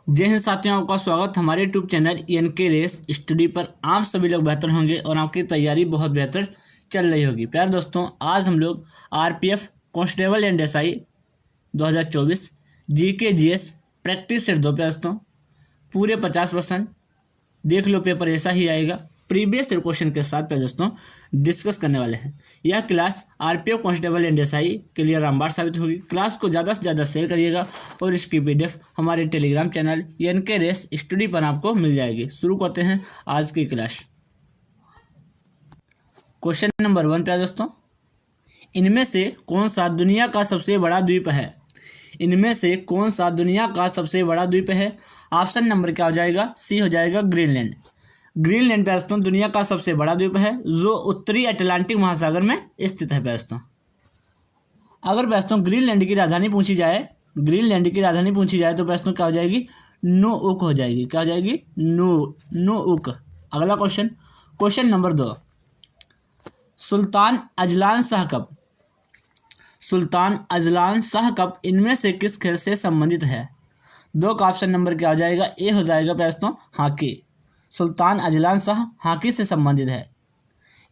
जय हिंद साथियों, आपका स्वागत हमारे YouTube channel NK Race Study पर। आप सभी लोग बेहतर होंगे और आपकी तैयारी बहुत बेहतर चल रही होगी। प्यारे दोस्तों, आज हम लोग RPF constable and SI 2024 GK GS practice set 2 पे दोस्तों पूरे 50% देख लो, पेपर ऐसा ही आएगा प्रीवियस ईयर क्वेश्चन के साथ पे दोस्तों डिस्कस करने वाले हैं। यह class RPF constable and SI के लिए रामबाण साबित होगी। क्लास को ज़्यादा से ज़्यादा शेयर करिएगा और इसकी पीडीएफ हमारे Telegram channel NK Race Study पर आपको मिल जाएगी। शुरू करते हैं आज की क्लास। क्वेश्चन नंबर 1 पे दोस्तों, इनमें से कौन सा दुनिया का सबसे बड़ा द्वीप है? इनमें से कौन सा दुनिया का सबसे बड़ा द्वीप है? ऑप्शन नंबर क्या हो जाएगा? सी हो जाएगा ग्रीनलैंड। ग्रीनलैंड पे दोस्तों दुनिया का सबसे बड़ा द्वीप है जो उत्तरी अटलांटिक महासागर में स्थित है दोस्तों। अगर दोस्तों ग्रीनलैंड की राजधानी पूछी जाए, तो दोस्तों क्या हो जाएगी? नुउक हो जाएगी। क्या हो जाएगी? नुउक। अगला question number 2, Sultan Azlan Shah cup इनमें से किस खेल से संबंधित है? 2 का ऑप्शन नंबर क्या हो जाएगा? ए हो जाएगा दोस्तों hockey. Sultan Azlan Shah hockey से संबंधित है।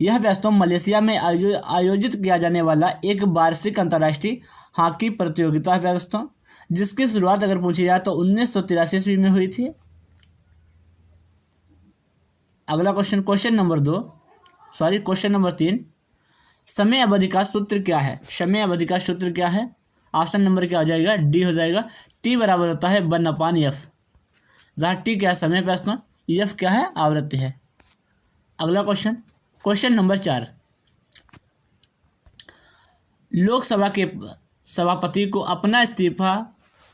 यह दोस्तों मलेशिया में आयोजित किया जाने वाला एक वार्षिक अंतर्राष्ट्रीय हॉकी प्रतियोगिता है दोस्तों, जिसकी शुरुआत अगर पूछी जाए तो 1983 ईस्वी में हुई थी। अगला क्वेश्चन नंबर 3, समय अवधि का सूत्र क्या है? समय अवधि का सूत्र क्या है? ऑप्शन नंबर क्या हो जाएगा? डी हो जाएगा। टी बराबर होता है 1/f, जहाँ टी क्या है? समय पे दोस्तों, एफ क्या है? आवृत्ति है। अगला क्वेश्चन नंबर 4, लोकसभा के सभापति को अपना इस्तीफा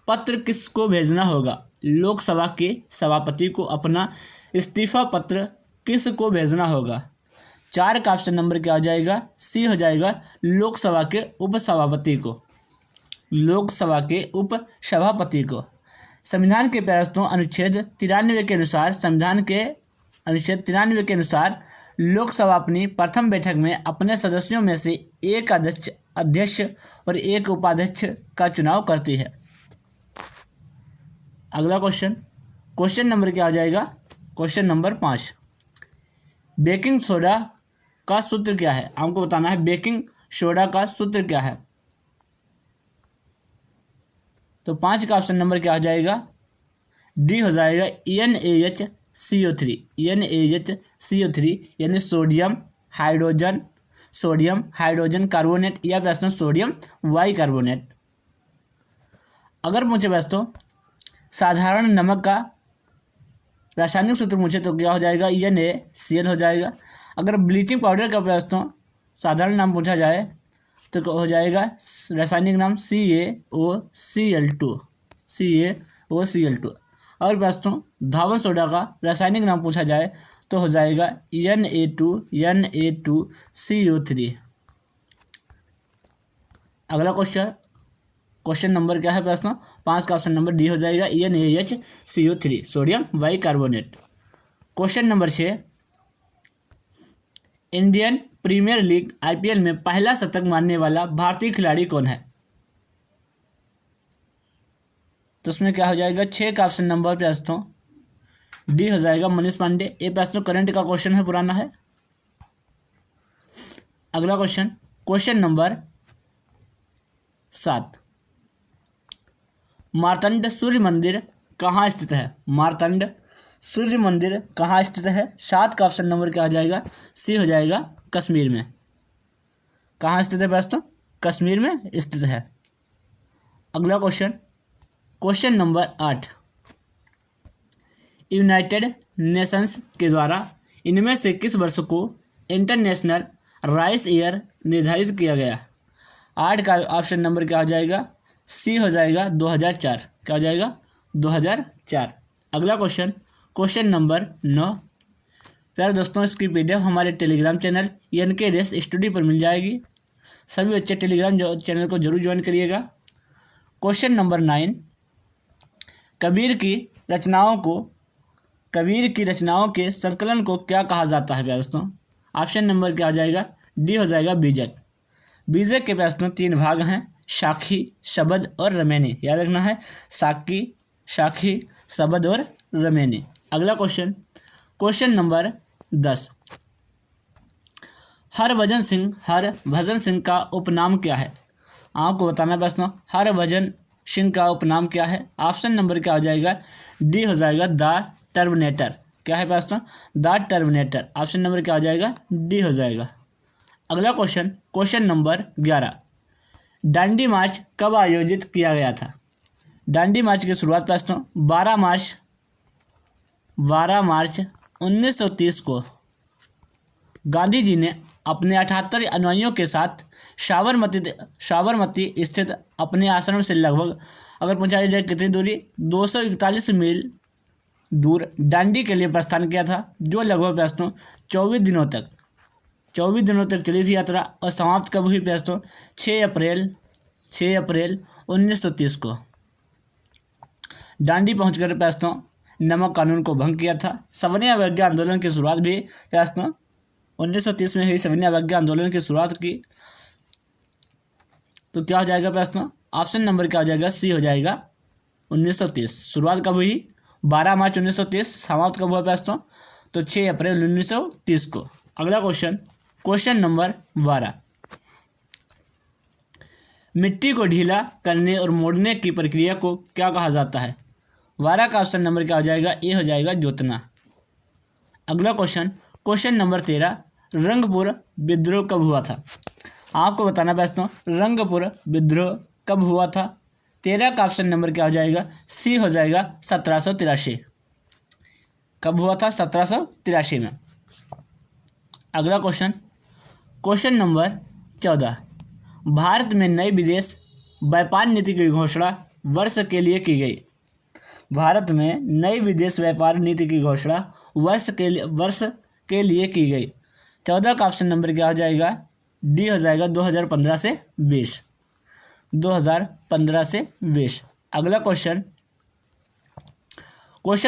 पत्र किसको भेजना होगा? लोकसभा के सभापति को अपना इस्तीफा पत्र किसको भेजना होगा? 4 का ऑप्शन नंबर क्या हो जाएगा? सी हो जाएगा लोकसभा के उपसभापति को। लोकसभा के उपसभापति को संविधान के दोस्तों अनुच्छेद 93 के अनुसार लोकसभा अपनी प्रथम बैठक में अपने सदस्यों में से एक अध्यक्ष और एक उपाध्यक्ष का चुनाव करती है। अगला क्वेश्चन नंबर क्या हो जाएगा? क्वेश्चन नंबर 5, बेकिंग सोडा का सूत्र क्या है? आपको बताना है बेकिंग सोडा का सूत्र क्या है। तो 5 का ऑप्शन नंबर क्या हो जाएगा? डी हो जाएगा NaHCO3। NaHCO3 यानी सोडियम हाइड्रोजन कार्बोनेट या दोस्तों सोडियम बाइकार्बोनेट। अगर मुझे दोस्तों साधारण नमक का रासायनिक सूत्र पूछे तो क्या हो जाएगा? NaCl हो जाएगा। अगर ब्लीचिंग पाउडर का दोस्तों साधारण नाम पूछा जाए तो हो जाएगा रासायनिक नाम CaOCl2। और दोस्तों धावन सोडा का रासायनिक नाम पूछा जाए तो हो जाएगा Na2CO3। अगला क्वेश्चन नंबर क्या है दोस्तों? 5 का ऑप्शन नंबर डी हो जाएगा NaHCO3 sodium bicarbonate. Question number 6, Indian Premier League IPL में पहला शतक मारने वाला भारतीय खिलाड़ी कौन है? तो उसमें क्या हो जाएगा? 6 का ऑप्शन नंबर पे दोस्तों डी हो जाएगा मनीष पांडे। ये दोस्तों करंट का क्वेश्चन है, पुराना है। अगला क्वेश्चन नंबर 7, मार्तंड सूर्य मंदिर कहाँ स्थित है? मार्तंड सूर्य मंदिर कहाँ स्थित है? 7 का ऑप्शन नंबर क्या हो जाएगा? सी हो जाएगा कश्मीर में। कहाँ स्थित है दोस्तों? कश्मीर में स्थित है। अगला क्वेश्चन नंबर 8, यूनाइटेड नेशंस के द्वारा इनमें से किस वर्ष को इंटरनेशनल राइस ईयर निर्धारित किया गया? 8 का ऑप्शन नंबर क्या हो जाएगा? सी हो जाएगा 2004। क्या हो जाएगा? 2004। अगला क्वेश्चन नंबर 9, प्यारे दोस्तों इसकी पीडीएफ हमारे Telegram channel NK Race Study पर मिल जाएगी। सभी बच्चे टेलीग्राम चैनल को जरूर ज्वाइन करिएगा। क्वेश्चन नंबर 9, कबीर की रचनाओं के संकलन को क्या कहा जाता है दोस्तों? ऑप्शन नंबर क्या हो जाएगा? डी हो जाएगा बीजक। बीजक के दोस्तों 3 भाग हैं, साखी, शबद और रमैनी। याद रखना है साखी, शबद और रमेनी। अगला क्वेश्चन नंबर 10, हरभजन सिंह का उपनाम क्या है? आपको बताना प्रश्न, हरभजन सिंह का उपनाम क्या है? ऑप्शन नंबर क्या हो जाएगा? डी हो जाएगा द टर्मिनेटर। क्या है प्रश्न? The terminator. ऑप्शन नंबर क्या हो जाएगा? डी हो जाएगा। अगला क्वेश्चन नंबर 11, दांडी मार्च कब आयोजित किया गया था? दांडी मार्च की शुरुआत प्रश्न 12 मार्च 1930 को गांधी जी ने अपने 78 अनुयायियों के साथ साबरमती स्थित अपने आश्रम से लगभग, अगर पहुंचाई जाए कितनी दूरी, 241 मील दूर दांडी के लिए प्रस्थान किया था, जो लगभग प्रश्नों 24 दिनों तक चली थी यात्रा। और समाप्त कब हुई प्रश्नों? 6 अप्रैल 1930 को दांडी पहुंचकर प्रश्नों नमक कानून को भंग किया था। सविनय अवज्ञा आंदोलन की शुरुआत भी प्रश्नों 1930 में हुई। सविनय अवज्ञा आंदोलन की शुरुआत की, तो क्या हो जाएगा प्रश्न? ऑप्शन नंबर क्या हो जाएगा? सी हो जाएगा 1930। शुरुआत कब हुई? 12 मार्च 1930। समाप्त कब हुआ प्रश्न? तो 6 अप्रैल 1930 को। अगला क्वेश्चन नंबर 12, मिट्टी को ढीला करने और मोड़ने की प्रक्रिया को क्या कहा जाता है? 12 का ऑप्शन नंबर क्या हो जाएगा? ए हो जाएगा जोतना। अगला क्वेश्चन नंबर 13, रंगपुर विद्रोह कब हुआ था? आपको बताना प्रश्न, रंगपुर विद्रोह कब हुआ था? 13 का ऑप्शन नंबर क्या हो जाएगा? सी हो जाएगा 1783। कब हुआ था? 1783 में। अगला क्वेश्चन नंबर 14, भारत में नई विदेश व्यापार नीति की घोषणा वर्ष के लिए की गई। भारत में नई विदेश व्यापार नीति की घोषणा वर्ष के लिए की गई। 14 का ऑप्शन नंबर क्या हो जाएगा? डी हो जाएगा 2015 से 20। 2015 से 20। अगला क्वेश्चन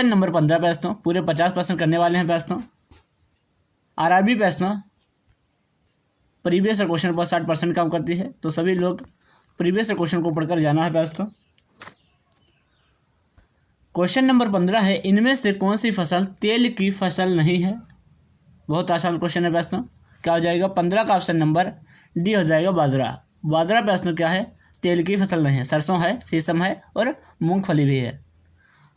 नंबर 15 प्रश्नों, पूरे 50% करने वाले हैं प्रश्नों। आरआरबी प्रश्नों प्रीवियस क्वेश्चन पर 60% काम करती है, तो सभी लोग प्रीवियस क्वेश्चन को पढ़कर जाना है प्रश्नों। क्वेश्चन नंबर 15 है, इनमें से कौन सी फसल तेल की फसल नहीं है? बहुत आसान क्वेश्चन है प्रश्न। क्या हो जाएगा? 15 का ऑप्शन नंबर डी हो जाएगा बाजरा प्रश्न क्या है? तेल की फसल नहीं है। सरसों है, सीसम है और मूंगफली भी है।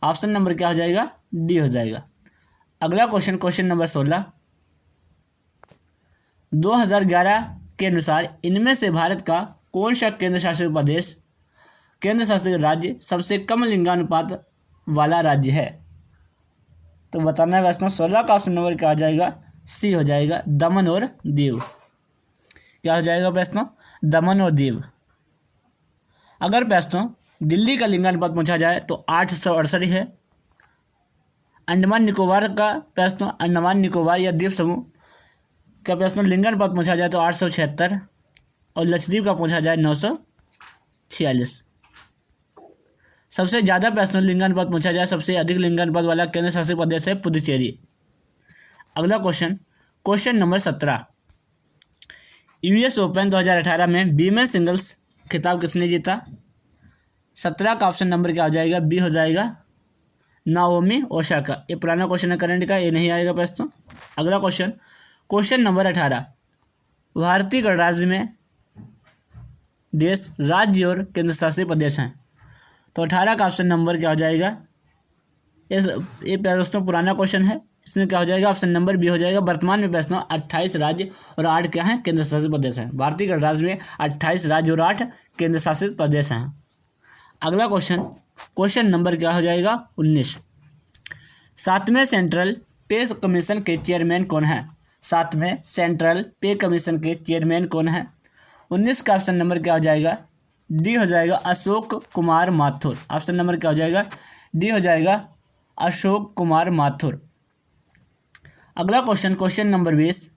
ऑप्शन नंबर क्या हो जाएगा? डी हो जाएगा। अगला क्वेश्चन नंबर 16, 2011 के अनुसार इनमें से भारत का कौन सा केंद्र शासित राज्य सबसे कम लिंगानुपात वाला राज्य है? तो बताना है प्रश्न। 16 का ऑप्शन नंबर क्या हो जाएगा? सी हो जाएगा दमन और दीव। क्या हो जाएगा प्रश्न? दमन और दीव। अगर प्रश्न दिल्ली का लिंगानुपात पूछा जाए तो 868 है। अंडमान निकोबार का प्रश्न, अंडमान निकोबार या द्वीप समूह का प्रश्न लिंगानुपात पूछा जाए तो 876, और लक्षद्वीप का पूछा जाए 946। सबसे ज़्यादा प्रश्न लिंगानुपात पूछा जाए, सबसे अधिक लिंगानुपात वाला केंद्र शासित प्रदेश है पुदुचेरी। अगला क्वेश्चन नंबर 17, यूएस ओपन 2018 में वीमेन सिंगल्स खिताब किसने जीता? 17 का ऑप्शन नंबर क्या हो जाएगा? बी हो जाएगा नाओमी ओसाका। ये पुराना क्वेश्चन है करंट का, ये नहीं आएगा प्रश्न। अगला क्वेश्चन नंबर 18, भारतीय गणराज्य में देश, राज्य और केंद्र शासित प्रदेश हैं। तो 18 का ऑप्शन नंबर क्या हो जाएगा? ये दोस्तों पुराना क्वेश्चन है, इसमें क्या हो जाएगा? ऑप्शन नंबर बी हो जाएगा। वर्तमान में प्रश्न 28 राज्य और 8 क्या हैं? केंद्र शासित प्रदेश हैं। भारतीय गणराज्य में 28 राज्य और 8 केंद्र शासित प्रदेश हैं। अगला क्वेश्चन नंबर क्या हो जाएगा? 19, 7वें सेंट्रल पे कमीशन के चेयरमैन कौन है? 7वें सेंट्रल पे कमीशन के चेयरमैन कौन है? 19 का ऑप्शन नंबर क्या हो जाएगा? डी हो जाएगा अशोक कुमार माथुर। ऑप्शन नंबर क्या हो जाएगा? डी हो जाएगा अशोक कुमार माथुर। अगला क्वेश्चन नंबर 20,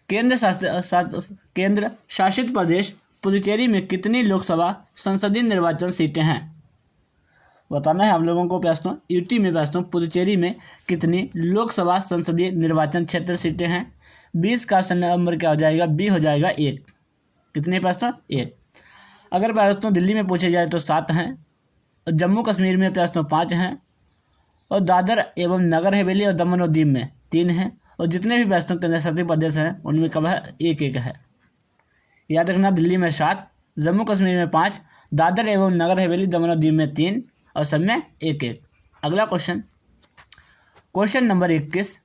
केंद्र शासित प्रदेश पुदुचेरी में कितनी लोकसभा संसदीय निर्वाचन सीटें हैं? बताना है हम लोगों को प्रश्न। यूटी में प्रश्न, पुदुचेरी में कितनी लोकसभा संसदीय निर्वाचन क्षेत्र सीटें हैं? 20 का ऑप्शन नंबर क्या हो जाएगा? बी हो जाएगा 1। कितने प्रश्न? 1। अगर प्रश्न दिल्ली में पूछे जाए तो 7 हैं, और जम्मू कश्मीर में प्रश्न 5 हैं, और दादर एवं नगर हवेली और दमन और दीव में 3 हैं, और जितने भी वैष्णव केंद्र शासित प्रदेश हैं उनमें कब है, 1-1 है। याद रखना, दिल्ली में 7, जम्मू कश्मीर में 5, दादर एवं नगर हवेली दमन और दीव में 3 और सब में 1-1। अगला क्वेश्चन नंबर 21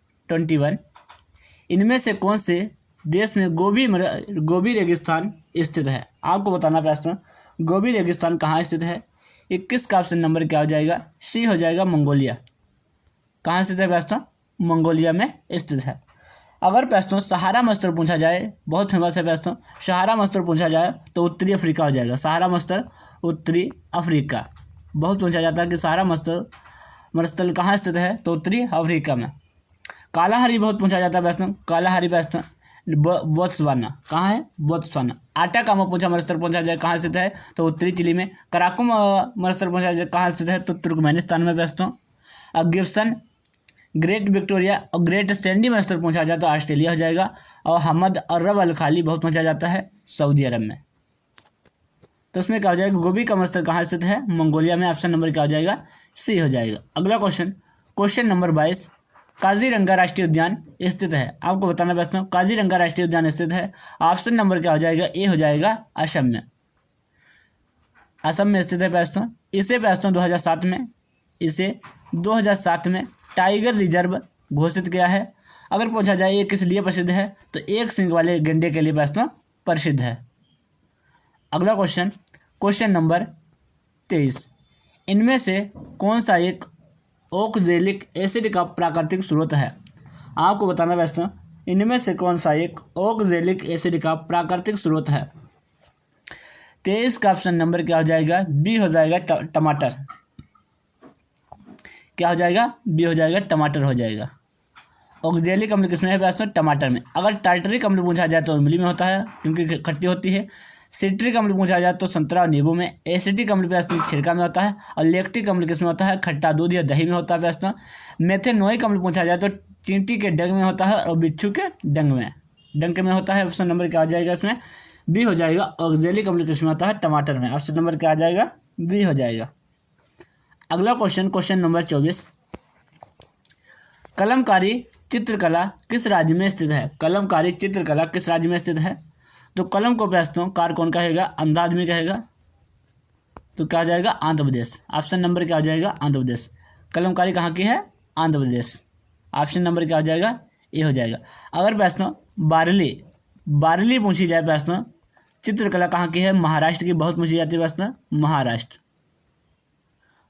इनमें से कौन से देश में गोबी रेगिस्तान स्थित है? आपको बताना प्रश्न, गोबी रेगिस्तान कहाँ स्थित है? 21 का ऑप्शन नंबर क्या हो जाएगा? सी हो जाएगा, मंगोलिया। कहाँ स्थित है प्रश्न? मंगोलिया में स्थित है। अगर प्रश्न सहारा मस्तर पूछा जाए, बहुत फेमस है प्रश्न, सहारा मस्तर पूछा जाए तो उत्तरी अफ्रीका हो जाएगा। सहारा मस्तर उत्तरी अफ्रीका, बहुत पूछा जाता है कि सहारा मरुस्थल कहाँ स्थित है, तो उत्तरी अफ्रीका में। कालाहारी बहुत पूछा जाता है प्रश्न, कालाहारी प्रश्न बोत्सवाना, कहाँ है? बोत्सवाना। आटाकामा पूछा मरुस्थल पूछा जाए कहाँ स्थित है, तो उत्तरी चिली में। कराकुम मरुस्थल पूछा जाए कहाँ स्थित है, तो तुर्कमेनिस्तान में प्रश्न। गिब्सन, ग्रेट विक्टोरिया और ग्रेट सैंडी मरुस्थल पूछा जाए तो ऑस्ट्रेलिया हो जाएगा। और हमद और रब अल खाली बहुत पूछा जाता है सऊदी अरब में। तो उसमें क्या हो जाएगा? गोबी का मरुस्थल कहाँ स्थित है? मंगोलिया में। ऑप्शन नंबर क्या हो जाएगा? सी हो जाएगा। अगला क्वेश्चन नंबर 22 काजीरंगा राष्ट्रीय उद्यान स्थित है। आपको बताना प्रश्न, काजीरंगा राष्ट्रीय उद्यान स्थित है। ऑप्शन नंबर क्या हो जाएगा? ए हो जाएगा, असम में। असम में स्थित है प्रश्न। इसे 2007 में टाइगर रिजर्व घोषित किया है। अगर पूछा जाए ये किस लिए प्रसिद्ध है, तो एक सींग वाले गैंडे के लिए प्रश्न प्रसिद्ध है। अगला क्वेश्चन नंबर 23 इनमें से कौन सा एक ओक्जेलिक एसिड का प्राकृतिक स्रोत है? आपको बताना प्रश्न, इनमें से कौन सा एक ओक्जेलिक एसिड का प्राकृतिक स्रोत है? 23 का ऑप्शन नंबर क्या हो जाएगा? बी हो जाएगा, टमाटर। क्या हो जाएगा? बी हो जाएगा, टमाटर हो जाएगा। ऑक्जेलिक अम्ल किसमें है प्रश्न? टमाटर में। अगर टार्टरिक अम्ल पूछा जाए तो इमली में होता है क्योंकि खट्टी होती है। सिट्रिक अम्ल पूछा जाए तो संतरा और नींबू में। एसिटिक अम्ल प्रश्न छिड़का में होता है। और लैक्टिक अम्ल किसमें होता है? खट्टा दूध या दही में होता है प्रश्न। मेथेनोइक अम्ल पूछा जाए तो चींटी के डंक में होता है और बिच्छू के डंक में होता है। ऑप्शन नंबर क्या आ जाएगा? इसमें बी हो जाएगा। ऑक्जेलिक अम्ल किसमें होता है? टमाटर में। ऑप्शन नंबर क्या आ जाएगा? बी हो जाएगा। अगला क्वेश्चन नंबर 24 कलमकारी चित्रकला किस राज्य में स्थित है? कलमकारी चित्रकला किस राज्य में स्थित है? तो कलम को प्रश्नों कार कौन कहेगा? अंधा आदमी कहेगा। तो क्या आ जाएगा? आंध्र प्रदेश। ऑप्शन नंबर क्या आ जाएगा? आंध्र प्रदेश। कलमकारी कहाँ की है? आंध्र प्रदेश। ऑप्शन नंबर क्या हो जाएगा? ए हो जाएगा। अगर प्रश्न बारली पूछी जाए प्रश्न चित्रकला कहाँ की है? महाराष्ट्र की बहुत पूछी जाती है प्रश्न,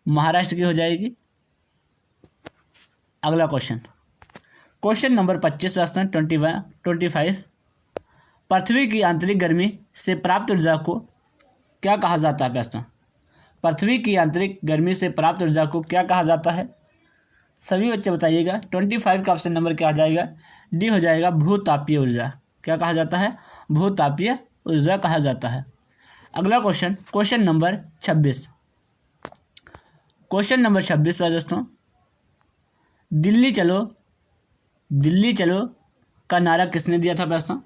महाराष्ट्र की हो जाएगी। अगला क्वेश्चन नंबर 25 प्रश्न 25 पृथ्वी की आंतरिक गर्मी से प्राप्त ऊर्जा को क्या कहा जाता है? प्रश्न, पृथ्वी की आंतरिक गर्मी से प्राप्त ऊर्जा को क्या कहा जाता है? सभी बच्चे बताइएगा। 25 का ऑप्शन नंबर क्या आ जाएगा? डी हो जाएगा, भूतापीय ऊर्जा। क्या कहा जाता है? भूतापीय ऊर्जा कहा जाता है। अगला क्वेश्चन नंबर 26 पर दोस्तों, दिल्ली चलो का नारा किसने दिया था? प्रश्न,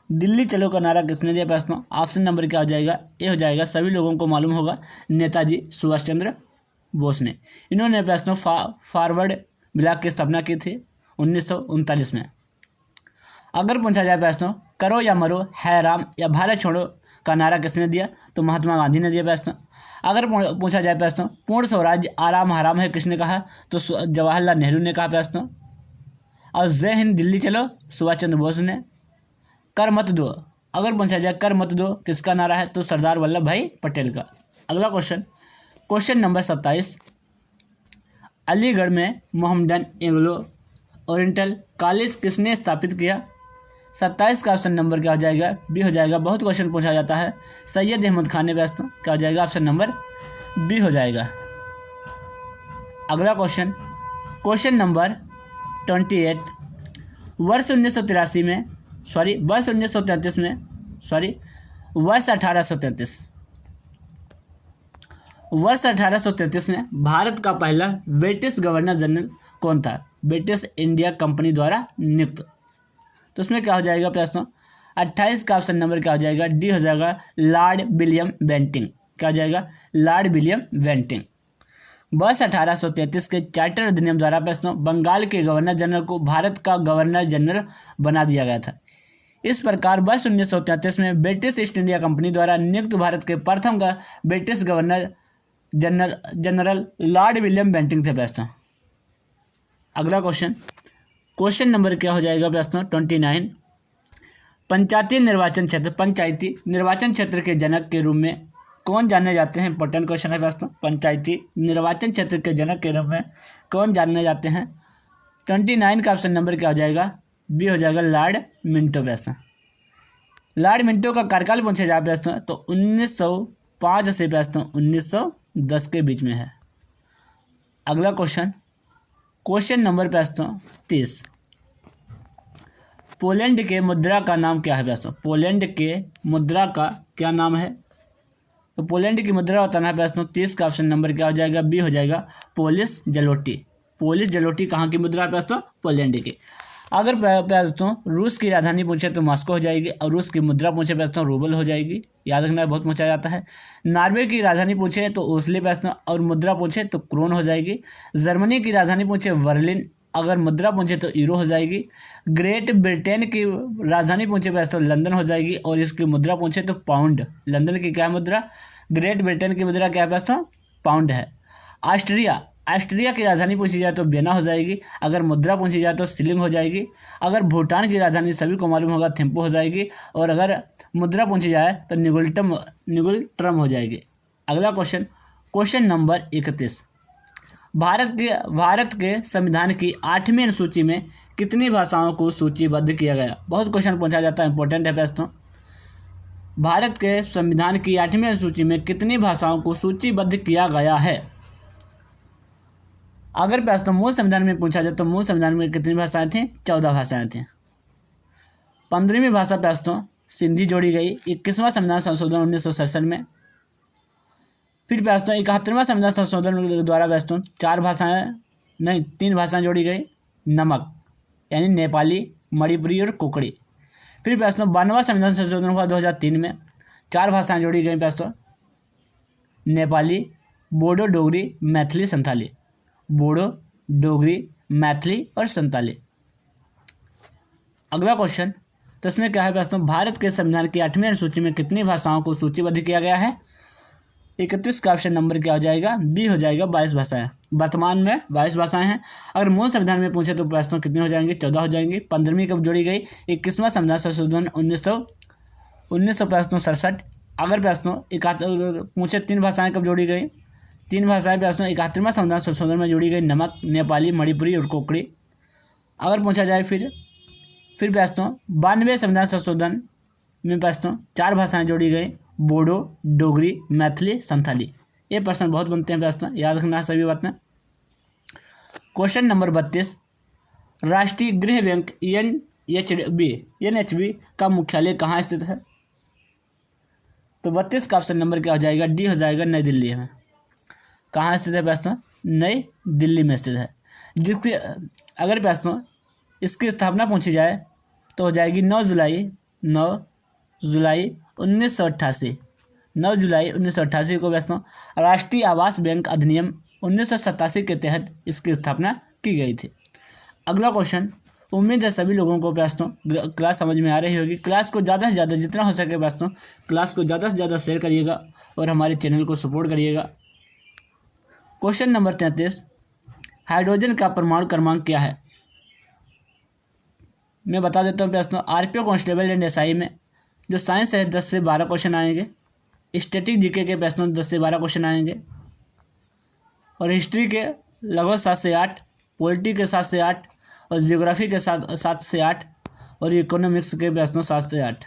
दिल्ली चलो का नारा किसने दिया? प्रश्न, ऑप्शन नंबर क्या हो जाएगा? ए हो जाएगा। सभी लोगों को मालूम होगा, नेताजी सुभाष चंद्र बोस ने। इन्होंने प्रश्न फॉरवर्ड ब्लॉक की स्थापना की थी 1939 में। अगर पूछा जाए प्रश्न करो या मरो, है राम या भारत छोड़ो का नारा किसने दिया? तो महात्मा गांधी ने दिया प्रश्न। अगर पूछा जाए प्रश्न पूर्ण स्वराज्य आराम हराम है किसने कहा? तो जवाहरलाल नेहरू ने कहा प्रश्न। और जय हिंद दिल्ली चलो सुभाष चंद्र बोस ने। कर मत दो, अगर पूछा जाए कर मत दो किसका नारा है? तो सरदार वल्लभ भाई पटेल का। अगला क्वेश्चन नंबर 27 अलीगढ़ में मोहम्मदन एंग्लो ओरिएंटल कॉलेज किसने स्थापित किया? 27 का ऑप्शन नंबर क्या हो जाएगा? बी हो जाएगा। बहुत क्वेश्चन पूछा जाता है, सैयद अहमद खान ने प्रश्न। क्या हो जाएगा? ऑप्शन नंबर बी हो जाएगा। अगला क्वेश्चन नंबर 28 वर्ष 1833 में भारत का पहला ब्रिटिश गवर्नर जनरल कौन था? ब्रिटिश इंडिया कंपनी द्वारा नियुक्त। तो उसमें क्या हो जाएगा प्रश्न? 28 का ऑप्शन नंबर क्या हो जाएगा? डी हो जाएगा, लॉर्ड विलियम बेंटिंक। क्या हो जाएगा? Lord William Bentinck. वर्ष 1833 के चार्टर अधिनियम द्वारा प्रश्न बंगाल के गवर्नर जनरल को भारत का गवर्नर जनरल बना दिया गया था। इस प्रकार वर्ष 1933 में ब्रिटिश ईस्ट इंडिया कंपनी द्वारा नियुक्त भारत के प्रथम British governor general Lord William Bentinck थे प्रश्न। अगला क्वेश्चन नंबर क्या हो जाएगा प्रश्न 29। पंचायती निर्वाचन क्षेत्र के जनक के रूप में कौन जाने जाते हैं? इंपॉर्टेंट क्वेश्चन है प्रश्न। पंचायती निर्वाचन क्षेत्र के जनक के रूप में कौन जाने जाते हैं? 29 का ऑप्शन नंबर क्या हो जाएगा? बी हो जाएगा लॉर्ड मिंटो प्रश्न। लॉर्ड मिंटो का कार्यकाल पूछा जाए प्रश्न तो 1905 से प्रश्न 1910 के बीच में है। अगला क्वेश्चन नंबर प्रश्न 30। पोलैंड के मुद्रा का नाम क्या है प्रश्न? पोलैंड के मुद्रा का क्या नाम है? तो पोलैंड की मुद्रा होता है प्रश्न 30 का ऑप्शन नंबर क्या हो जाएगा? बी हो जाएगा पोलिश जलोटी। पोलिश जलोटी कहाँ की मुद्रा है प्रश्न? पोलैंड की। अगर प्रश्न रूस की राजधानी पूछे तो मॉस्को हो जाएगी, और रूस की मुद्रा पूछे प्रश्न रूबल हो जाएगी। याद रखना बहुत पूछा जाता है। नॉर्वे की राजधानी पूछे तो ओस्लो प्रश्न, और मुद्रा पूछे तो क्रोन हो जाएगी। जर्मनी की राजधानी पूछे बर्लिन, अगर मुद्रा पूछे तो यूरो हो जाएगी। ग्रेट ब्रिटेन की राजधानी पूछे प्रश्न लंदन हो जाएगी, और इसकी मुद्रा पूछे तो पाउंड। लंदन की क्या मुद्रा? ग्रेट ब्रिटेन की मुद्रा क्या प्रश्न? पाउंड है। ऑस्ट्रिया की राजधानी पूछी जाए तो वियना हो जाएगी, अगर मुद्रा पूछी जाए तो शिलिंग हो जाएगी। अगर भूटान की राजधानी सभी को मालूम होगा थिम्पू हो जाएगी, और अगर मुद्रा पूछी जाए तो निगुल्ट्रम हो जाएगी। अगला क्वेश्चन नंबर 31। भारत के संविधान की 8वीं अनुसूची में कितनी भाषाओं को सूचीबद्ध किया गया? बहुत क्वेश्चन पूछा जाता है, इंपॉर्टेंट है प्रश्न। भारत के संविधान की 8वीं अनुसूची में कितनी भाषाओं को सूचीबद्ध किया गया है? अगर प्रश्न मूल संविधान में पूछा जाए तो मूल संविधान में कितनी भाषाएं थीं? 14 भाषाएं थीं। 15वीं भाषा प्रश्न सिंधी जोड़ी गई 21वां संविधान संशोधन 1967 में। फिर प्रश्न 71वां संविधान संशोधन द्वारा प्रश्न 3 भाषाएं जोड़ी गई, नमक यानी नेपाली, मणिपुरी और कोकड़ी। फिर प्रश्न 92वां संविधान संशोधन हुआ 2003 में, 4 भाषाएं जोड़ी गई प्रश्न नेपाली, बोडो, डोगरी, मैथिली, संथाली। बोडो, डोगरी, मैथिली और संताली। अगला क्वेश्चन तो इसमें क्या है प्रश्न? भारत के संविधान की 8वीं अनुसूची में कितनी भाषाओं को सूचीबद्ध किया गया है? 31 का ऑप्शन नंबर क्या हो जाएगा? बी हो जाएगा 22 भाषाएं। वर्तमान में 22 भाषाएं हैं। अगर मूल संविधान में पूछे तो प्रश्न कितने हो जाएंगे? 14 हो जाएंगे। 15वीं कब जोड़ी गई? 21वां संविधान संशोधन 1967। अगर प्रश्न 71 पूछे 3 भाषाएं कब जोड़ी गई? 3 भाषाएं प्रश्न 71वां संविधान संशोधन में जोड़ी गई, नमक, नेपाली, मणिपुरी और कोकड़ी। अगर पूछा जाए फिर प्रश्न 92वें संविधान संशोधन में प्रश्न 4 भाषाएं जोड़ी गई, बोडो, डोगरी, मैथिली, संथाली। ये प्रश्न बहुत बनते हैं प्रश्न, याद रखना सभी बातें। Question number 32। राष्ट्रीय गृह बैंक NHB का मुख्यालय कहाँ स्थित है? तो 32 का ऑप्शन नंबर क्या हो जाएगा? डी हो जाएगा नई दिल्ली में। कहाँ स्थित है प्रश्न? नई दिल्ली में स्थित है। जिसकी अगर प्रश्न इसकी स्थापना पूछी जाए तो हो जाएगी 9 जुलाई 1988। 9 जुलाई 1988 को प्रश्न राष्ट्रीय आवास बैंक अधिनियम 1987 के तहत इसकी स्थापना की गई थी। अगला क्वेश्चन, उम्मीद है सभी लोगों को प्रश्न क्लास समझ में आ रही होगी। क्लास को ज़्यादा से ज़्यादा जितना हो सके प्रश्न क्लास को ज़्यादा से ज़्यादा शेयर करिएगा और हमारे चैनल को सपोर्ट करिएगा। Question number 33। हाइड्रोजन का परमाणु क्रमांक क्या है? मैं बता देता हूँ प्रश्न। आरपीओ कांस्टेबल एंड एसआई में जो साइंस है 10 से 12 क्वेश्चन आएंगे। स्टैटिक जीके के प्रश्न 10 से 12 क्वेश्चन आएंगे, और हिस्ट्री के लगभग 7 से 8, पॉलिटी के 7 से 8, और जियोग्राफी के 7 से 8, और इकोनॉमिक्स के प्रश्नों 7 से 8।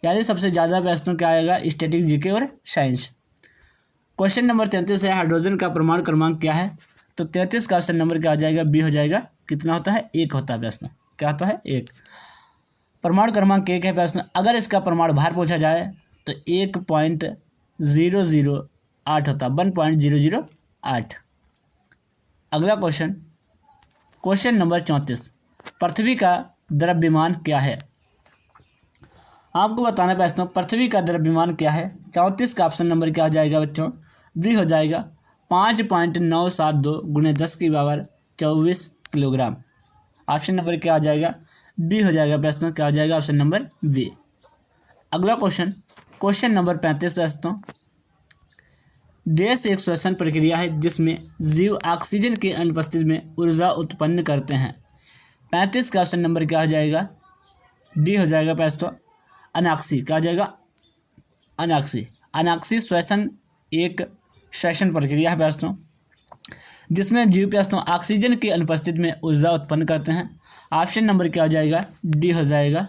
यानी सबसे ज़्यादा प्रश्नों क्या आएगा? स्टैटिक जीके और साइंस। क्वेश्चन नंबर 33 है हाइड्रोजन का परमाणु क्रमांक क्या है? तो 33 का ऑप्शन नंबर क्या हो जाएगा? बी हो जाएगा। कितना होता है? 1 होता है प्रश्न। क्या होता है? 1। परमाणु क्रमांक 1 है प्रश्न। अगर इसका परमाणु भार पूछा जाए तो 1.008 होता है, 1.008। अगला क्वेश्चन नंबर 34। पृथ्वी का द्रव्यमान क्या है? आपको बताना प्रश्न पृथ्वी का द्रव्यमान क्या है। 34 का ऑप्शन नंबर क्या हो जाएगा बच्चों? बी हो जाएगा 5.972 × 10⁻24 किलोग्राम। ऑप्शन नंबर क्या आ जाएगा? बी हो जाएगा प्रश्न। क्या हो जाएगा? Option number B. अगला क्वेश्चन, क्वेश्चन नंबर 35 प्रश्न। देश एक श्वसन प्रक्रिया है जिसमें जीव ऑक्सीजन की अनुपस्थिति में ऊर्जा उत्पन्न करते हैं। 35 का ऑप्शन नंबर क्या हो जाएगा? डी हो जाएगा प्रश्न अनाक्सी। क्या हो जाएगा? अनाक्सी। अनाक्सी श्वसन एक श्वसन प्रक्रिया है प्रश्नों जिसमें जीव प्रश्नों ऑक्सीजन की अनुपस्थिति में ऊर्जा उत्पन्न करते हैं। ऑप्शन नंबर क्या हो जाएगा? डी हो जाएगा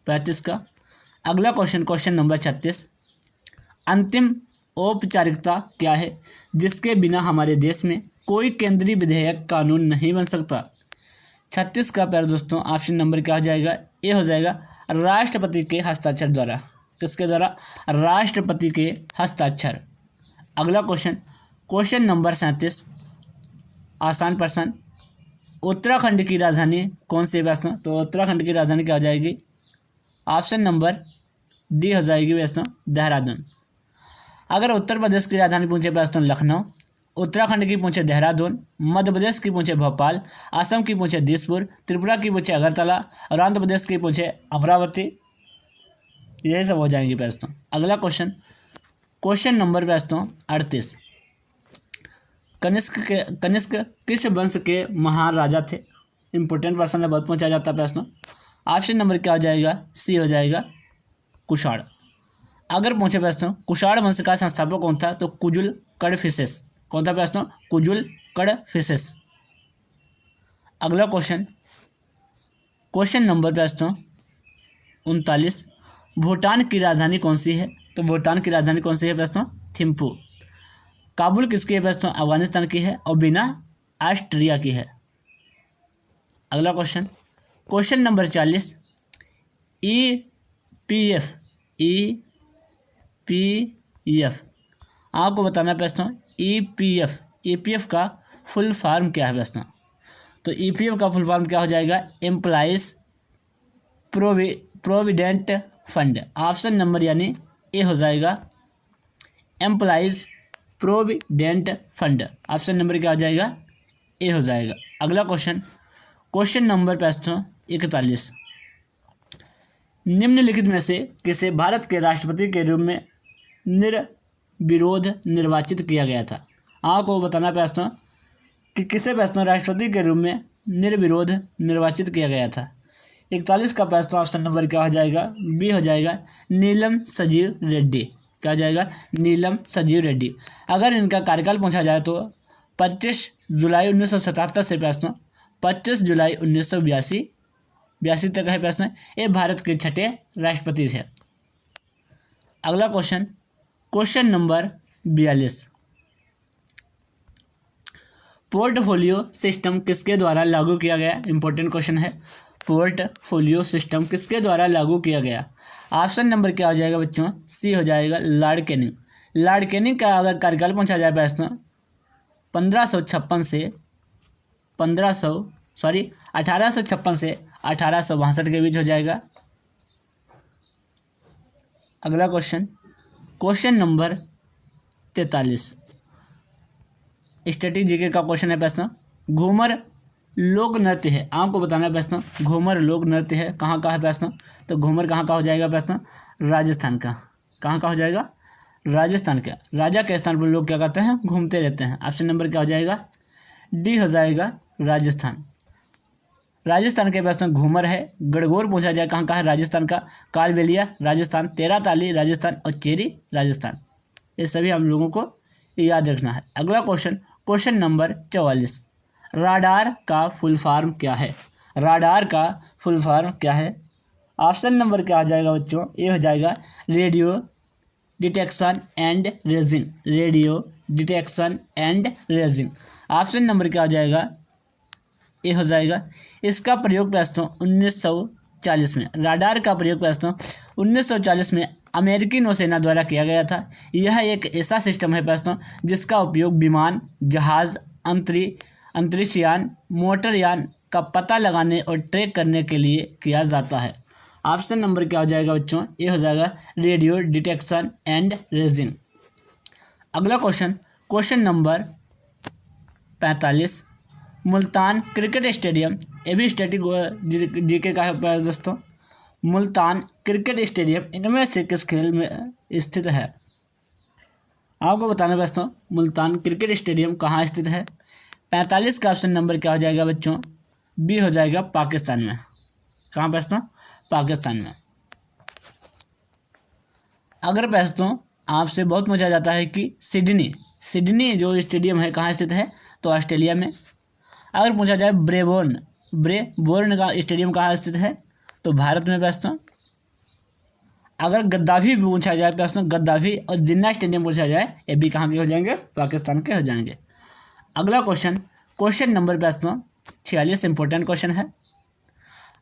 35 का। अगला क्वेश्चन, क्वेश्चन नंबर 36। अंतिम औपचारिकता क्या है जिसके बिना हमारे देश में कोई केंद्रीय विधेयक कानून नहीं बन सकता? 36 का प्यारे दोस्तों ऑप्शन नंबर क्या हो जाएगा? ए हो जाएगा राष्ट्रपति के हस्ताक्षर द्वारा। किसके द्वारा? राष्ट्रपति के हस्ताक्षर। अगला क्वेश्चन, क्वेश्चन नंबर 37, आसान प्रश्न। उत्तराखंड की राजधानी कौन सी है प्रश्न? तो उत्तराखंड की राजधानी क्या हो जाएगी? ऑप्शन नंबर डी हो जाएगी प्रश्न देहरादून। अगर उत्तर प्रदेश की राजधानी पूछे प्रश्न लखनऊ, उत्तराखंड की पूछे देहरादून, मध्य प्रदेश की पूछे भोपाल, असम की पूछे दिसपुर, त्रिपुरा की पूछे अगरतला और आंध्र प्रदेश की पूछे अमरावती, यही सब हो जाएंगे प्रश्न। अगला क्वेश्चन, क्वेश्चन नंबर प्रश्न 38। कनिष्क किस वंश के महान राजा थे? इंपोर्टेंट प्रश्न है, बहुत पूछा जाता है प्रश्न। ऑप्शन नंबर क्या हो जाएगा? सी हो जाएगा कुषाण। अगर पूछे प्रश्न कुषाण वंश का संस्थापक कौन था? तो कुजुल कडफिसेस। कौन था प्रश्न? कुजुल कडफिसेस। अगला क्वेश्चन, क्वेश्चन नंबर प्रश्न 39। भूटान की राजधानी कौन सी है? तो भूटान की राजधानी कौन सी है प्रश्न? थिम्पू। काबुल किसकी है प्रश्न? अफगानिस्तान की है और बीना ऑस्ट्रिया की है। अगला क्वेश्चन, क्वेश्चन नंबर 40। ईपीएफ आपको बताना प्रश्न ईपीएफ का फुल फॉर्म क्या है प्रश्न? तो ईपीएफ का फुल फॉर्म क्या हो जाएगा? Employees provident fund. Option number यानी ए हो जाएगा employees provident fund. Option number क्या हो जाएगा? ए हो जाएगा। अगला क्वेश्चन, क्वेश्चन नंबर प्रश्न 41। निम्नलिखित में से किसे भारत के राष्ट्रपति के रूप में निर्विरोध निर्वाचित किया गया था? आपको बताना प्रश्न कि किसे प्रश्न राष्ट्रपति के रूप में निर्विरोध निर्वाचित किया गया था। 41 का प्रश्न ऑप्शन नंबर क्या हो जाएगा? बी हो जाएगा नीलम संजीव रेड्डी। क्या हो जाएगा? नीलम संजीव रेड्डी। अगर इनका कार्यकाल पूछा जाए तो 25 जुलाई 1977 से प्रश्न 25 जुलाई 1982 तक है प्रश्न। ये भारत के छठे राष्ट्रपति थे। अगला question, question number 42। Portfolio system किसके द्वारा लागू किया गया? इंपॉर्टेंट क्वेश्चन है। पोर्टफोलियो सिस्टम किसके द्वारा लागू किया गया? ऑप्शन नंबर क्या हो जाएगा बच्चों? सी हो जाएगा लॉर्ड कैनिंग। लॉर्ड कैनिंग का अगर कार्यकाल पूछा जाए प्रश्न 1856 से 1862 के बीच हो जाएगा। अगला क्वेश्चन, क्वेश्चन नंबर 43। स्ट्रेटेजी का क्वेश्चन है प्रश्न। घूमर लोक नृत्य है, आपको बताना है प्रश्न घूमर लोक नृत्य है कहाँ का है प्रश्न? तो घूमर कहाँ का हो जाएगा प्रश्न? राजस्थान का। कहाँ का हो जाएगा? राजस्थान का। राजा के स्थान पर लोग क्या करते हैं? घूमते रहते हैं। ऑप्शन नंबर क्या हो जाएगा? डी हो जाएगा राजस्थान। राजस्थान के प्रश्न घूमर है। गणगौर पूछा जाए कहाँ का है? राजस्थान का। कालबेलिया राजस्थान, तेराताली राजस्थान और चेरी राजस्थान। ये सभी हम लोगों को याद रखना है। अगला क्वेश्चन, क्वेश्चन नंबर 44। राडार का फुल फॉर्म क्या है? राडार का फुल फॉर्म क्या है? ऑप्शन नंबर क्या हो जाएगा बच्चों? ये हो जाएगा radio detection and raising. Radio detection and raising. Option number क्या हो जाएगा? ये हो जाएगा। इसका प्रयोग प्रश्न 1940 में, राडार का प्रयोग प्रश्न 1940 में अमेरिकी नौसेना द्वारा किया गया था। यह एक ऐसा सिस्टम है प्रश्न जिसका उपयोग विमान, जहाज, अंतरिक्षयान, मोटरयान का पता लगाने और ट्रैक करने के लिए किया जाता है। ऑप्शन नंबर क्या हो जाएगा बच्चों? ये हो जाएगा रेडियो डिटेक्शन एंड रेजिंग। अगला question, question number 45, Multan cricket stadium, ये भी स्टैटिक जीके का है दोस्तों। मुल्तान क्रिकेट स्टेडियम इनमें से किस खेल में स्थित है? आपको बताना है दोस्तों, मुल्तान क्रिकेट स्टेडियम कहाँ स्थित है। 45 का ऑप्शन नंबर क्या हो जाएगा बच्चों? बी हो जाएगा पाकिस्तान में। कहाँ पे दोस्तों? पाकिस्तान में। अगर दोस्तों आपसे बहुत पूछा जाता है कि सिडनी जो स्टेडियम है कहाँ स्थित है, तो ऑस्ट्रेलिया में। अगर पूछा जाए ब्रेबोर्न का स्टेडियम कहाँ स्थित है, तो भारत में दोस्तों। अगर गद्दाफी पूछा जाए दोस्तों, गद्दाफी और जिन्ना स्टेडियम पूछा जाए, ये भी कहाँ के हो जाएंगे? पाकिस्तान के हो जाएंगे। अगला क्वेश्चन नंबर दोस्तों 46 इंपॉर्टेंट क्वेश्चन है।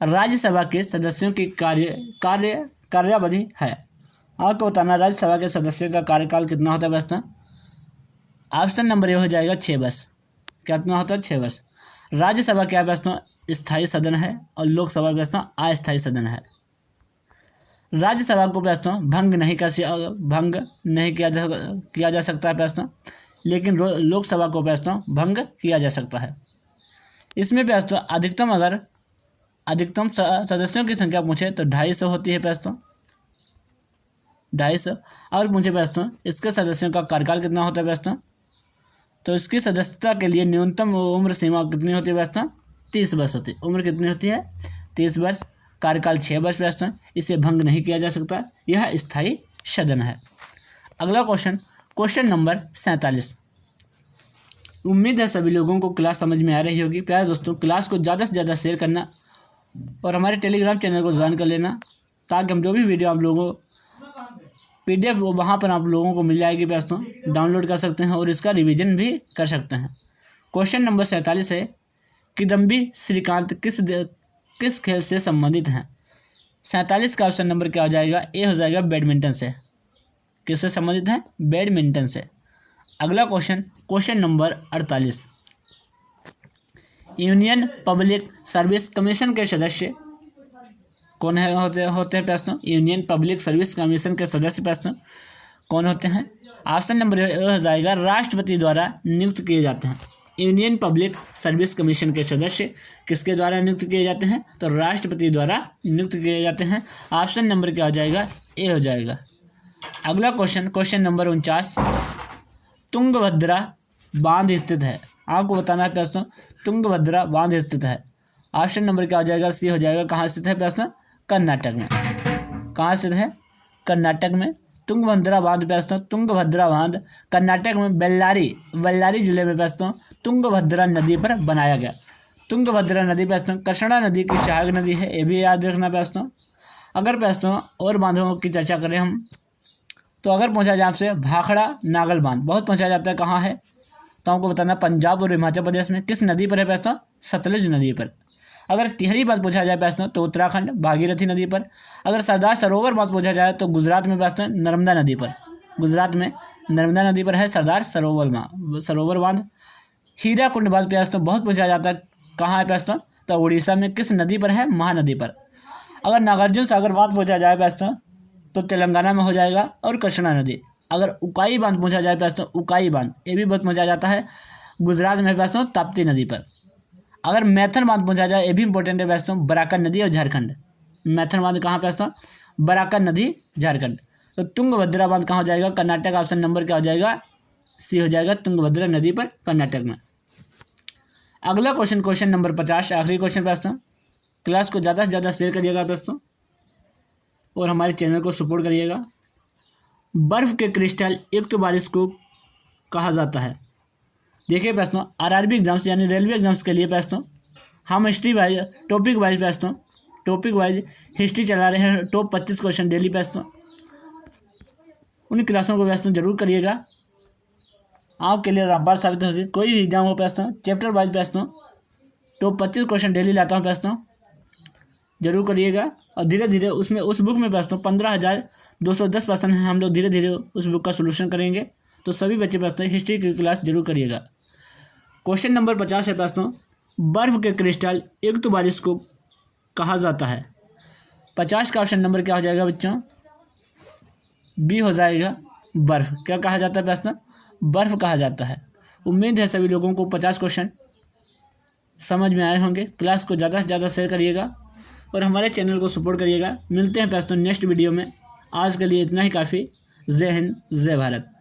राज्यसभा के सदस्यों की कार्यावधि है। आपको बताना राज्यसभा के सदस्यों का कार्यकाल कितना होता है दोस्तों? ऑप्शन नंबर ये हो जाएगा 6 वर्ष। कितना होता है? 6 वर्ष। राज्यसभा क्या दोस्तों? स्थायी सदन है और लोकसभा दोस्तों अस्थायी सदन है। राज्यसभा को दोस्तों भंग नहीं किया जा सकता है दोस्तों, लेकिन लोकसभा को दोस्तों भंग किया जा सकता है। इसमें दोस्तों अधिकतम सदस्यों की संख्या पूछे तो 250 होती है दोस्तों, 250। और पूछे दोस्तों इसके सदस्यों का कार्यकाल कितना होता है दोस्तों, तो इसकी सदस्यता के लिए न्यूनतम उम्र सीमा कितनी होती है दोस्तों? 30 वर्ष होती है। उम्र कितनी होती है? 30 वर्ष। कार्यकाल 6 वर्ष दोस्तों, इसे भंग नहीं किया जा सकता, यह स्थायी सदन है। अगला क्वेश्चन नंबर 47। उम्मीद है सभी लोगों को क्लास समझ में आ रही होगी। प्यारे दोस्तों, क्लास को ज़्यादा से ज़्यादा शेयर करना और हमारे टेलीग्राम चैनल को ज्वाइन कर लेना, ताकि हम जो भी वीडियो आप लोगों PDF वहाँ पर आप लोगों को मिल जाएगी दोस्तों, डाउनलोड कर सकते हैं और इसका रिवीजन भी कर सकते हैं। क्वेश्चन नंबर 47 है, किदम्बी श्रीकांत किस खेल से संबंधित हैं? 47 का ऑप्शन नंबर क्या हो जाएगा? ए हो जाएगा बैडमिंटन से। किससे संबंधित हैं? बैडमिंटन से। अगला question number 48, union public service commission के सदस्य कौन है होते हैं दोस्तों? यूनियन पब्लिक सर्विस कमीशन के सदस्य दोस्तों कौन होते हैं? ऑप्शन नंबर हो जाएगा राष्ट्रपति द्वारा नियुक्त किए जाते हैं। यूनियन पब्लिक सर्विस कमीशन के सदस्य किसके द्वारा नियुक्त किए जाते हैं? तो राष्ट्रपति द्वारा नियुक्त किए जाते हैं। ऑप्शन नंबर क्या हो जाएगा? ए हो जाएगा। अगला क्वेश्चन नंबर 49, तुंगभद्रा बांध स्थित है। आपको बताना है दोस्तों, तुंगभद्रा बांध स्थित है। ऑप्शन नंबर क्या हो जाएगा? सी हो जाएगा। कहाँ स्थित है दोस्तों? कर्नाटक में। कहाँ स्थित है? कर्नाटक में। तुंगभद्रा बांध दोस्तों, तुंगभद्रा बांध कर्नाटक में बल्लारी जिले में दोस्तों तुंगभद्रा नदी पर बनाया गया। तुंगभद्रा नदी दोस्तों कृष्णा नदी की सहायक नदी है, ये भी याद रखना दोस्तों। अगर दोस्तों और बांधों की चर्चा करें हम, तो अगर पूछा जाए आपसे भाखड़ा नागल बांध, बहुत पूछा जाता है कहाँ है, तो आपको बताना पंजाब और हिमाचल प्रदेश में। किस नदी पर है दोस्तों? सतलुज नदी पर। अगर टिहरी बात पूछा जाए दोस्तों तो उत्तराखंड भागीरथी नदी पर। अगर सरदार सरोवर बात पूछा जाए तो गुजरात में दोस्तों नर्मदा नदी पर। गुजरात में नर्मदा नदी पर है सरदार सरोवर बांध। हीराकुंड बात दोस्तों बहुत पूछा जाता है, कहाँ है दोस्तों? तो उड़ीसा में। किस नदी पर है? महानदी पर। अगर नागार्जुन सागर बात पूछा जाए दोस्तों तो तेलंगाना में हो जाएगा और कृष्णा नदी। अगर उकाई बांध पूछा जाए दोस्तों, उकाई बांध ये भी बहुत पूछा जाता है, गुजरात में दोस्तों ताप्ती नदी पर। अगर मैथन बांध पूछा जाए, ये भी इंपॉर्टेंट है दोस्तों, बराकर नदी और झारखंड। मैथन बांध कहाँ पे दोस्तों? बराकर नदी झारखंड। तो तुंगभद्रा बांध कहाँ हो जाएगा? कर्नाटक। ऑप्शन नंबर क्या हो जाएगा? सी हो जाएगा, तुंगभद्रा नदी पर कर्नाटक में। अगला क्वेश्चन नंबर 50, आखिरी क्वेश्चन दोस्तों। क्लास को ज़्यादा से ज़्यादा शेयर करिएगा दोस्तों और हमारे चैनल को सपोर्ट करिएगा। बर्फ़ के क्रिस्टल युक्त बारिश को कहा जाता है। देखिए दोस्तों, आरआरबी एग्जाम्स यानी रेलवे एग्जाम्स के लिए दोस्तों हम history wise topic wise history चला रहे हैं। टॉप 25 क्वेश्चन डेली दोस्तों, उन क्लासों को दोस्तों जरूर करिएगा, आपके लिए रामबार साबित होगी। कोई भी एग्जाम हो दोस्तों, चैप्टर वाइज दोस्तों टॉप 25 क्वेश्चन डेली लाता हूँ दोस्तों, जरूर करिएगा। और धीरे धीरे उसमें उस बुक में दोस्तों 15,210 पर्सन हैं, हम लोग धीरे धीरे उस बुक का सोल्यूशन करेंगे। तो सभी बच्चे दोस्तों हिस्ट्री की क्लास जरूर करिएगा। क्वेश्चन नंबर 50 है दोस्तों, बर्फ़ के क्रिस्टल युक्त बारिश को कहा जाता है। 50 का ऑप्शन नंबर क्या हो जाएगा बच्चों? बी हो जाएगा, बर्फ़। क्या कहा जाता है दोस्तों? बर्फ़ कहा जाता है। उम्मीद है सभी लोगों को 50 क्वेश्चन समझ में आए होंगे। क्लास को ज़्यादा से ज़्यादा शेयर करिएगा और हमारे चैनल को सपोर्ट करिएगा। मिलते हैं दोस्तों नेक्स्ट वीडियो में। आज के लिए इतना ही काफ़ी। जय हिंद, जय भारत।